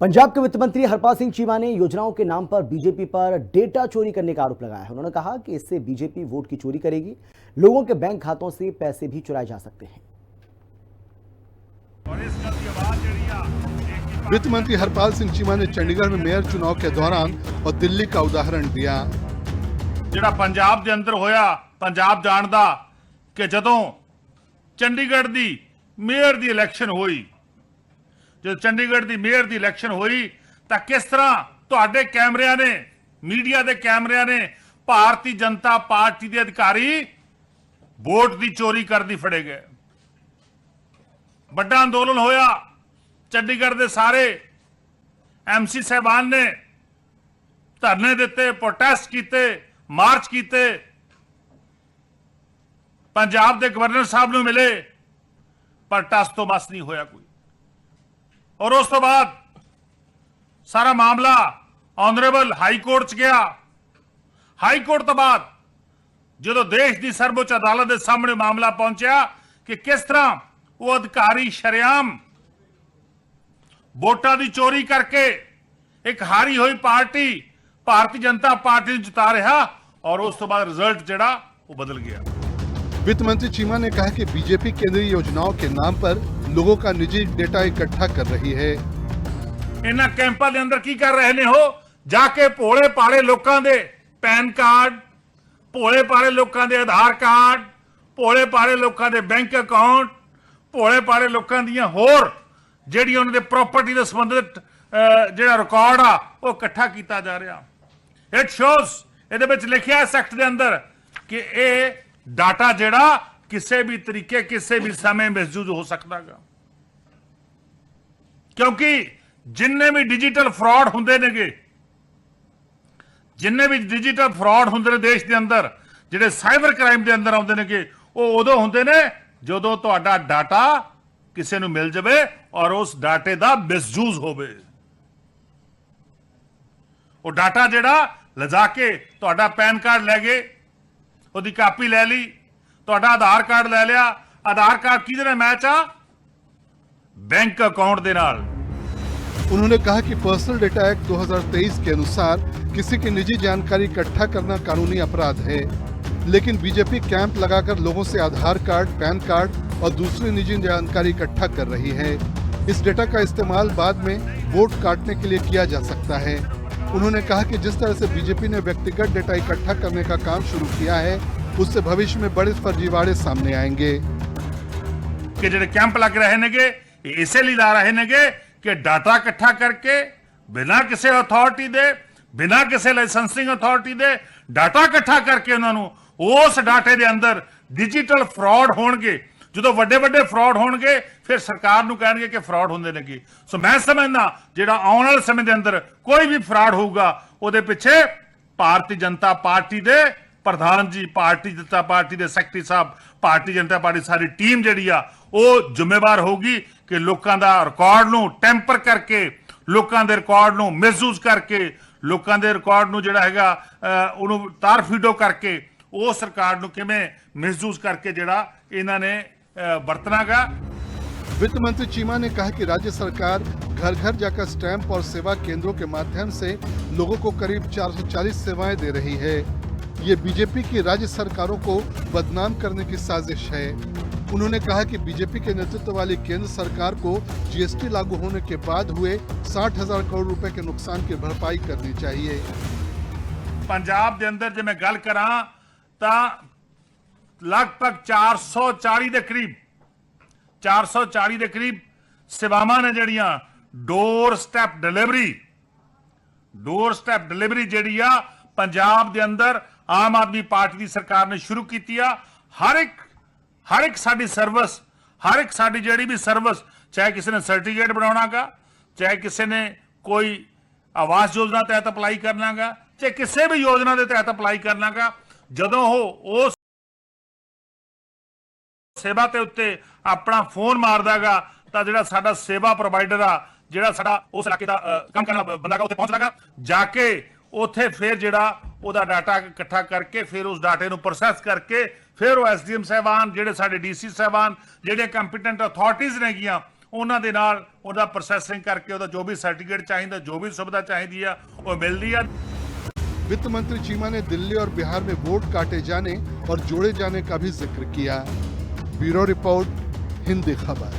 पंजाब के वित्त मंत्री हरपाल सिंह चीमा ने योजनाओं के नाम पर बीजेपी पर डेटा चोरी करने का आरोप लगाया है। उन्होंने कहा कि इससे बीजेपी वोट की चोरी करेगी, लोगों के बैंक खातों से पैसे भी चुराए जा सकते हैं। वित्त मंत्री हरपाल सिंह चीमा ने चंडीगढ़ में मेयर चुनाव के दौरान और दिल्ली का उदाहरण दिया। ਜਿਹੜਾ ਪੰਜਾਬ ਦੇ ਅੰਦਰ ਹੋਇਆ, ਪੰਜਾਬ ਜਾਣਦਾ ਕਿ ਜਦੋਂ ਚੰਡੀਗੜ੍ਹ ਦੀ ਮੇਅਰ ਦੀ ਇਲੈਕਸ਼ਨ ਹੋਈ, ਜਦੋਂ ਚੰਡੀਗੜ੍ਹ ਦੀ ਮੇਅਰ ਦੀ ਇਲੈਕਸ਼ਨ ਹੋਈ ਤਾਂ ਕਿਸ ਤਰ੍ਹਾਂ ਤੁਹਾਡੇ ਕੈਮਰਿਆਂ ਨੇ, ਮੀਡੀਆ ਦੇ ਕੈਮਰਿਆਂ ਨੇ ਭਾਰਤੀ ਜਨਤਾ ਪਾਰਟੀ ਦੇ ਅਧਿਕਾਰੀ ਵੋਟ ਦੀ ਚੋਰੀ ਕਰਦੀ ਫੜੇ ਗਏ। ਵੱਡਾ ਅੰਦੋਲਨ ਹੋਇਆ, ਚੰਡੀਗੜ੍ਹ ਦੇ ਸਾਰੇ ਐਮਸੀ ਸਾਹਿਬਾਨ ਨੇ ਧਰਨੇ ਦਿੱਤੇ, ਪ੍ਰੋਟੈਸਟ ਕੀਤੇ, मार्च किए, पंजाब के गवर्नर साहब ਨੂੰ मिले, पर टस तो मस नहीं होया कोई। और उस तो बाद सारा मामला ऑनरेबल हाई कोर्ट च गया। हाई कोर्ट तो बाद जो देश की सर्वोच्च अदालत के सामने मामला पहुंचा कि किस तरह वो अधिकारी शरेआम वोटां की चोरी करके एक हारी हुई पार्टी भारतीय जनता पार्टी ने जिता रहा, और उस तो बाद रिजल्ट जड़ा वो बदल गया। वित्त मंत्री चीमा ने कहा कि बीजेपी केंद्रीय योजनाओं के नाम पर लोगों का निजी डेटा इकट्ठा कर रही है। इन्हां कैंपां दे अंदर की कर रहे ने हो, जाके भोले भाले लोकां दे पैन कार्ड, भोले भाले लोकां दे आधार कार्ड, भोले भाले लोकां दे बैंक अकाउंट, भोले भाले लोकां दियां होर जिहड़ी उन्हां दे प्रॉपर्टी दे संबंधित जिहड़ा रिकॉर्ड आ वो इकट्ठा कीता जा रहा। इट शोज ਇਹਦੇ ਵਿੱਚ ਲਿਖਿਆ ਇਸ ਐਕਟ ਦੇ ਅੰਦਰ ਕਿ ਇਹ ਡਾਟਾ ਜਿਹੜਾ ਕਿਸੇ ਵੀ ਤਰੀਕੇ ਕਿਸੇ ਵੀ ਸਮੇਂ ਮਿਸਯੂਜ਼ ਹੋ ਸਕਦਾਗਾ, ਕਿਉਂਕਿ ਜਿੰਨੇ ਵੀ ਡਿਜੀਟਲ ਫਰਾਡ ਹੁੰਦੇ ਨੇਗੇ, ਜਿੰਨੇ ਵੀ ਡਿਜੀਟਲ ਫਰਾਡ ਹੁੰਦੇ ਨੇ ਦੇਸ਼ ਦੇ ਅੰਦਰ, ਜਿਹੜੇ ਸਾਈਬਰ ਕ੍ਰਾਈਮ ਦੇ ਅੰਦਰ ਆਉਂਦੇ ਨੇਗੇ, ਉਹ ਉਦੋਂ ਹੁੰਦੇ ਨੇ ਜਦੋਂ ਤੁਹਾਡਾ ਡਾਟਾ ਕਿਸੇ ਨੂੰ ਮਿਲ ਜਾਵੇ ਔਰ ਉਸ ਡਾਟੇ ਦਾ ਮਿਸਯੂਜ਼ ਹੋਵੇ। ਉਹ ਡਾਟਾ ਜਿਹੜਾ ਲਿਜਾ ਕੇ ਤੁਹਾਡਾ ਪੈਨ ਕਾਰਡ ਲੈ ਗਏ, ਉਹਦੀ ਕਾਪੀ ਲੈ ਲਈ, ਤੁਹਾਡਾ ਆਧਾਰ ਕਾਰਡ ਲੈ ਲਿਆ, ਆਧਾਰ ਕਾਰਡ ਕਿਹਦੇ ਨਾਲ मैच आ? बैंक अकाउंट ਦੇ ਨਾਲ। उन्होंने कहा कि पर्सनल डेटा एक्ट 2023 के अनुसार किसी की निजी जानकारी इकट्ठा करना कानूनी अपराध है, लेकिन बीजेपी कैंप लगाकर लोगों से आधार कार्ड, पैन कार्ड और दूसरी निजी जानकारी इकट्ठा कर रही है। इस डेटा का इस्तेमाल बाद में वोट काटने के लिए किया जा सकता है। उन्होंने कहा कि जिस तरह से बीजेपी ने व्यक्तिगत डेटा इकट्ठा करने का काम शुरू किया है, उससे भविष्य में बड़े फर्जीवाड़े सामने आएंगे। कि जो कैंप लग रहे नेगे इसलिए ला रहे नेगे कि डाटा इकट्ठा करके बिना किसी अथॉरिटी दे, बिना किसी लाइसेंसिंग अथॉरिटी दे डाटा इकट्ठा करके उन्होंने उस डाटे के अंदर डिजिटल फ्रॉड होणगे। जो ਵੱਡੇ ਵੱਡੇ ਫਰਾਡ ਹੋਣਗੇ ਫਿਰ ਸਰਕਾਰ ਨੂੰ ਕਹਿਣਗੇ ਕਿ ਫਰਾਡ ਹੁੰਦੇ ਨੇਗੇ। ਸੋ ਮੈਂ ਸਮਝਦਾ ਜਿਹੜਾ ਆਉਣ ਵਾਲੇ ਸਮੇਂ ਦੇ ਅੰਦਰ ਕੋਈ ਵੀ ਫਰਾਡ ਹੋਊਗਾ ਉਹਦੇ ਪਿੱਛੇ ਭਾਰਤੀ ਜਨਤਾ ਪਾਰਟੀ ਦੇ ਪ੍ਰਧਾਨ ਜੀ, ਭਾਰਤੀ ਜਨਤਾ ਪਾਰਟੀ ਦੇ ਸੈਕਟਰੀ ਸਾਹਿਬ, ਭਾਰਤੀ ਜਨਤਾ ਪਾਰਟੀ ਸਾਰੀ ਟੀਮ ਜਿਹੜੀ ਆ ਉਹ ਜ਼ਿੰਮੇਵਾਰ ਹੋਊਗੀ ਕਿ ਲੋਕਾਂ ਦਾ ਰਿਕਾਰਡ ਨੂੰ ਟੈਂਪਰ ਕਰਕੇ, ਲੋਕਾਂ ਦੇ ਰਿਕਾਰਡ ਨੂੰ ਮਿਸਯੂਜ਼ ਕਰਕੇ, ਲੋਕਾਂ ਦੇ ਰਿਕਾਰਡ ਨੂੰ ਜਿਹੜਾ ਹੈਗਾ ਉਹਨੂੰ ਤਾਰਫੀਡੋ ਕਰਕੇ ਉਸ ਰਿਕਾਰਡ ਨੂੰ ਕਿਵੇਂ ਮਿਸਯੂਜ਼ ਕਰਕੇ ਜਿਹੜਾ ਇਹਨਾਂ ਨੇ बरतनागा। वित्त मंत्री चीमा ने कहा कि राज्य सरकार घर घर जाकर स्टैंप और सेवा केंद्रों के माध्यम से लोगों को करीब 440 सेवाएं दे रही है। ये बीजेपी की राज्य सरकारों को बदनाम करने की साजिश है। उन्होंने कहा कि बीजेपी के नेतृत्व वाली केंद्र सरकार को जीएसटी लागू होने के बाद हुए 60,000 करोड़ रुपए के नुकसान की भरपाई करनी चाहिए। पंजाब के अंदर जो मैं गल करा तो लगभग 440 ਦੇ ਕਰੀਬ 440 ਦੇ ਕਰੀਬ ਸੇਵਾਵਾਂ ਨੇ ਜਿਹੜੀਆਂ ਡੋਰ ਸਟੈਪ ਡਿਲੀਵਰੀ ਜਿਹੜੀ ਆ ਪੰਜਾਬ ਦੇ ਅੰਦਰ ਆਮ ਆਦਮੀ ਪਾਰਟੀ ਦੀ ਸਰਕਾਰ ਨੇ ਸ਼ੁਰੂ ਕੀਤੀ ਆ। ਹਰ ਇੱਕ ਸਾਡੀ ਸਰਵਿਸ, ਹਰ ਇੱਕ ਸਾਡੀ ਜਿਹੜੀ ਵੀ ਸਰਵਿਸ, ਚਾਹੇ ਕਿਸੇ ਨੇ ਸਰਟੀਫਿਕੇਟ ਬਣਾਉਣਾਗਾ, ਚਾਹੇ ਕਿਸੇ ਨੇ ਕੋਈ ਆਵਾਸ ਯੋਜਨਾ ਤਹਿਤ ਅਪਲਾਈ ਕਰਨਾਗਾ, ਚਾਹੇ ਕਿਸੇ ਵੀ ਯੋਜਨਾ ਦੇ ਤਹਿਤ ਅਪਲਾਈ ਕਰਨਾਗਾ, ਜਦੋਂ ਉਹ ਉਸ सेवा के उत्ते अपना फोन मारदागा तो जो साडा सेवा प्रोवाइडर आ, जो साडा उस इलाके का काम करना बंदा उत्थे पहुंचदागा, जाके उत्थे फिर जिहड़ा ओहदा डाटा इकट्ठा करके फिर उस डाटे नूं प्रोसैस करके फिर वो SDM साहबान, जिहड़े साडे DC साहबान, जिहड़े कंपीटेंट अथॉरिटीज़ नेगियां ਉਹਨਾਂ ਦੇ ਨਾਲ ਉਹਦਾ ਪ੍ਰੋਸੈਸਿੰਗ ਕਰਕੇ ਉਹਦਾ ਜੋ ਵੀ ਸਰਟੀਫਿਕੇਟ ਚਾਹੀਦਾ, ਜੋ ਵੀ ਸੁਵਿਧਾ ਚਾਹੀਦੀ ਆ ਉਹ ਮਿਲਦੀ ਆ। वित्त मंत्री चीमा ने दिल्ली और बिहार में वोट काटे जाने और जोड़े जाने का भी जिक्र किया। ब्यूरो रिपोर्ट, हिंदी खबर।